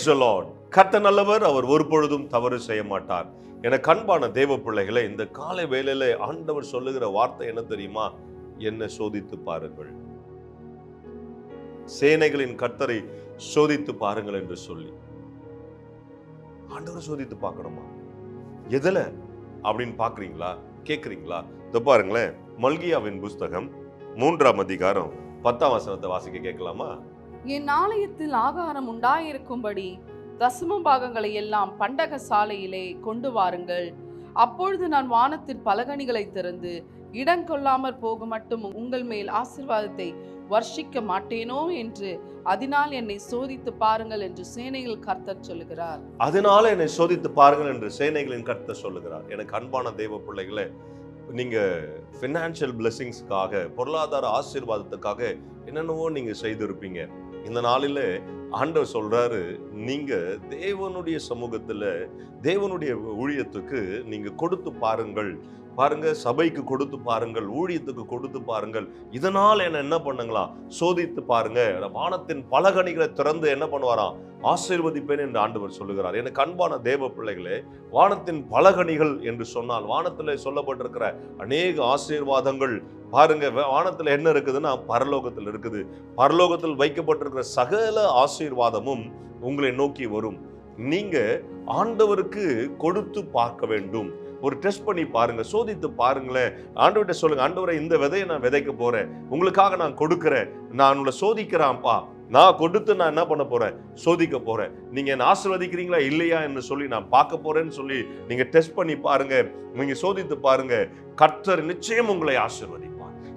Praise the Lord. கர்த்தர் நல்லவர், அவர் ஒரு பொழுதும் தவறு செய்ய மாட்டார். என கண்பான தேவ பிள்ளைகளை, இந்த காலை வேளையில ஆண்டவர் சொல்லுகிற வார்த்தை என்ன தெரியுமா? என்ன சோதித்து பாருங்கள், சேனைகளின் கர்த்தரை சோதித்து பாருங்கள் என்று சொல்லி. ஆண்டவரை சோதித்து பார்க்கணுமா? எதுல அப்படின்னு பாக்குறீங்களா, கேக்குறீங்களா? இத பாருங்களேன், மல்கியாவின் புஸ்தகம் 3ஆம் அதிகாரம் 10ஆம் வசனத்தை வாசிக்க கேட்கலாமா? என் ஆலயத்தில் ஆகாரம் உண்டாயிருக்கும்படி தசம பாகங்களை எல்லாம் பண்டக சாலையிலே கொண்டு வாருங்கள். அப்பொழுது நான் வானத்தின் பலகணிகளை திறந்து இடம் கொள்ளாமற் போக மட்டும் உங்கள் மேல் ஆசீர்வாதத்தை வர்ஷிக்க மாட்டேனோ என்று அதனால் என்னை சோதித்து பாருங்கள் என்று சேனைகள் கர்த்தர் சொல்லுகிறார். அதனால என்னை சோதித்து பாருங்கள் என்று சேனைகளின் கர்த்தர் சொல்லுகிறார். எனக்கு அன்பான தேவ பிள்ளைகளே, நீங்க ஃபினான்ஷியல் பிளெஸிங்ஸ்க்காக, பொருளாதார ஆசீர்வாதத்துக்காக என்னென்னவோ நீங்க செய்திருப்பீங்க. இந்த நாளில ஆண்டவர் சொல்றாரு, நீங்க தேவனுடைய சமூகத்துல, தேவனுடைய ஊழியத்துக்கு நீங்க கொடுத்து பாருங்கள். பாருங்க, சபைக்கு கொடுத்து பாருங்கள், ஊழியத்துக்கு கொடுத்து பாருங்கள். இதனால என்ன பண்ணுங்களா, சோதித்து பாருங்க. வானத்தின் பலகணிகளை திறந்து என்ன பண்ணுவாராம், ஆசீர்வதிப்பேன் என்று ஆண்டவர் சொல்லுகிறார். எனக்கு அன்பான தேவ பிள்ளைகளே, வானத்தின் பலகணிகள் என்று சொன்னால் வானத்துல சொல்லப்பட்டிருக்கிற அநேக ஆசீர்வாதங்கள் பாருங்க. வானத்துல என்ன இருக்குதுன்னா பரலோகத்தில் இருக்குது. பரலோகத்தில் வைக்கப்பட்டிருக்கிற சகல ஆசீர்வாதமும் உங்களை நோக்கி வரும். நீங்க ஆண்டவருக்கு கொடுத்து பார்க்க வேண்டும். ஒரு டெஸ்ட் பண்ணி பாருங்க, சோதித்து பாருங்களேன். ஆண்டவர்கிட்ட சொல்லுங்க, ஆண்டவரை இந்த விதையை நான் விதைக்க போறேன், உங்களுக்காக நான் கொடுக்கிறேன், நான் உங்களை சோதிக்கிறேன்ப்பா, நான் கொடுத்து நான் என்ன பண்ண போறேன், சோதிக்க போறேன். நீங்க என்ன ஆசீர்வதிக்கிறீங்களா இல்லையா என்று சொல்லி நான் பார்க்க போறேன்னு சொல்லி நீங்க டெஸ்ட் பண்ணி பாருங்க, நீங்க சோதித்து பாருங்க. கர்த்தர் நிச்சயம் உங்களை ஆசீர்வதிப்பார்.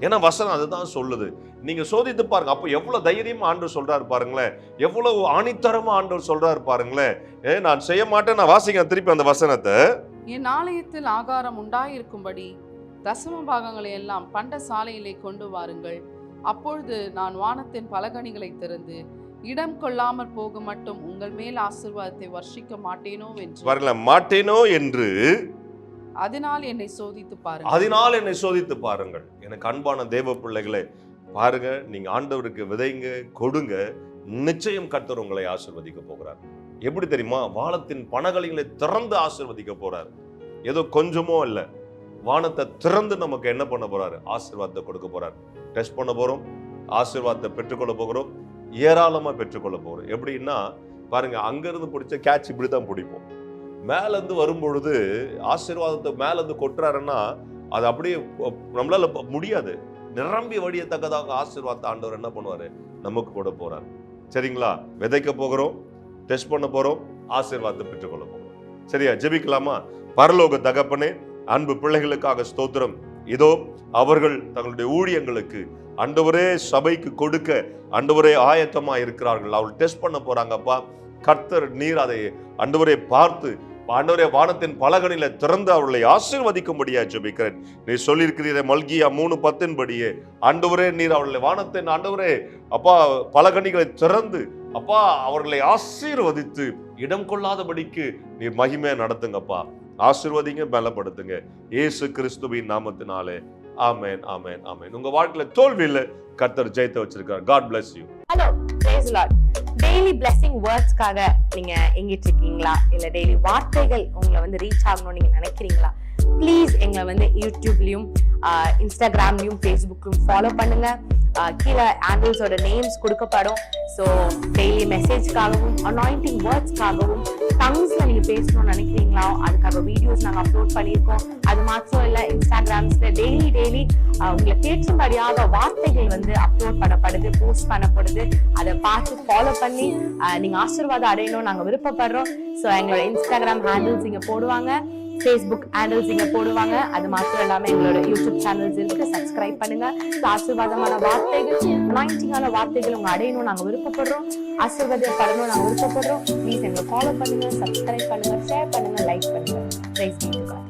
ஏன்னா வசனம் அதுதான் சொல்லுது. நீங்க சோதித்து பாருங்க. அப்போ எவ்வளவு தைரியமா ஆண்டவர் சொல்றாரு பாருங்களேன், எவ்வளவு ஆணித்தரமா ஆண்டவர் சொல்றாரு பாருங்களேன். நான் செய்ய மாட்டேன், நான் வாசிக்க திருப்பி அந்த வசனத்தை. என் ஆலயத்தில் ஆகாரம் உண்டாயிருக்கும்படி தசம பாகங்களை எல்லாம் பண்ட சாலையிலே கொண்டு வாருங்கள். அப்பொழுது நான் வானத்தின் பலகணிகளை திறந்து இடம் கொள்ளாமற் போக மட்டும் உங்கள் மேல் ஆசீர்வாதத்தை வர்ஷிக்க மாட்டேனோ என்று வரல மாட்டேனோ என்று அதனால் என்னை சோதித்து பாருங்கள். அதனால் என்னை சோதித்து பாருங்கள். எனக்கு அன்பான தேவ பிள்ளைகளே, பாருங்க, நீங்க ஆண்டவருக்கு விதைங்க, கொடுங்க, நிச்சயம் கர்த்தர் உங்களை ஆசீர்வதிக்க போகிறார். எப்படி தெரியுமா? வானத்தின் பலகணிகளை திறந்து ஆசீர்வதிக்க போறார். ஏதோ கொஞ்சமோ இல்ல, வானத்தை திறந்து நமக்கு என்ன பண்ண போறாரு, ஆசீர்வாதத்தை கொடுக்க போறார். டெஸ்ட் பண்ண போறோம், ஆசீர்வாதத்தை பெற்றுக்கொள்ள போகிறோம், ஏராளமா பெற்றுக்கொள்ள போறோம். எப்படின்னா பாருங்க, அங்கிருந்து பிடிச்ச கேட்ச் இப்படிதான் பிடிப்போம். மேல இருந்து வரும்பொழுது ஆசீர்வாதத்தை மேல இருந்து கொட்டுறாருன்னா அது அப்படியே நம்மளால முடியாது. நிரம்பி வடியத்தக்கதாக ஆசீர்வாதத்தை ஆண்டவர் என்ன பண்ணுவாரு, நமக்கு கூட போறாரு. சரிங்களா? விதைக்க போகிறோம், டெஸ்ட் பண்ண போறோம், ஆசீர்வாதத்தை பெற்றுக்கொள்ள போகிறோம். சரியா? ஜெபிக்கலாமா? பரலோக தகப்பனே, அன்பு பிள்ளைகளுக்காக ஸ்தோத்திரம். இதோ அவர்கள் தங்களுடைய ஊழியங்களுக்கு ஆண்டவரே சபைக்கு கொடுக்க ஆண்டவரே ஆயத்தமா இருக்கிறார்கள். அவர்கள் டெஸ்ட் பண்ண போறாங்கப்பா. கர்த்தர் நீர் அதை ஆண்டவரே பார்த்து ஆண்டவரே வானத்தின் பலகணில திறந்து அவர்களை ஆசீர்வதிக்கும்படியா ஜெபிக்கிறேன். நீ சொல்லியிருக்கிறீரே மல்கியா 3:10 படியே ஆண்டவரே நீர் அவர்களை வானத்தின் ஆண்டவரே அப்பா பலகணிகளை திறந்து அப்பா அவர்களை ஆசீர்வதித்து இடம் கொள்ளாதபடிக்கு நீர் மகிமையா நடத்துங்கப்பா. ஆசீர்வதிங்க, பலப்படுத்துங்க, இயேசு கிறிஸ்துவின் நாமத்தினாலே. ஆமென், ஆமென், ஆமென். உங்க வாழ்க்கையில தோல்வி இல்ல, கர்த்தர் ஜெயத்தை வச்சிருக்கார். God bless you. Hello, praise the Lord. Daily blessing வேர்ட்ஸ்க்காக நீங்க எங்கிட்டு இருக்கீங்களா, இல்ல டெய்லி வார்த்தைகள் உங்களை வந்து ரீச் ஆகணும்னு நீங்க நினைக்கிறீங்களா? ப்ளீஸ் எங்களை வந்து யூடியூப்லயும் இன்ஸ்டாகிராம்லயும் ஃபேஸ்புக்லயும் ஃபாலோ பண்ணுங்க. கீழே ஹேண்டில்ஸோட நேம்ஸ் கொடுக்கப்படும். ஸோ டெய்லி மெசேஜ்க்காகவும் அனாயிண்டிங் வேர்ட்ஸ்க்காகவும் டங்ஸ்ல நீங்க பேசணும்னு நினைக்கிறீங்களா, அதுக்காக வீடியோஸ் நாங்கள் அப்லோட் பண்ணியிருக்கோம். அது மாத்திரம் இல்லை, இன்ஸ்டாகிராம்ஸ்ல டெய்லி உங்களை கேட்கும்படியாக வார்த்தைகள் வந்து அப்லோட் பண்ணப்படுது, போஸ்ட் பண்ணப்படுது. அதை பார்த்து ஃபாலோ பண்ணி நீங்க ஆசீர்வாதம் அடையணும் நாங்கள் விருப்பப்படுறோம். ஸோ எங்களோட இன்ஸ்டாகிராம் ஹேண்டில்ஸ் இங்க போடுவாங்க, ஃபேஸ்புக் ஹேண்டில்ஸ் இங்க போடுவாங்க. அது மாத்திரம் இல்லாம எங்களோட யூடியூப் சேனல்ஸ் இருக்கு, சப்ஸ்கிரைப் பண்ணுங்க. ஆசீர்வாதமான வார்த்தைகள், அனாயிண்டிங்கான வார்த்தைகள் உங்க அடையணும் நாங்க விருப்பப்படுறோம், ஆசீர்வாதப்படணும் நாங்க விருப்பப்படுறோம். ப்ளீஸ் எங்களை ஃபாலோ பண்ணுங்க, சப்ஸ்கிரைப் பண்ணுங்க, ஷேர் பண்ணுங்க, லைக் பண்ணுங்க. Praise be to God.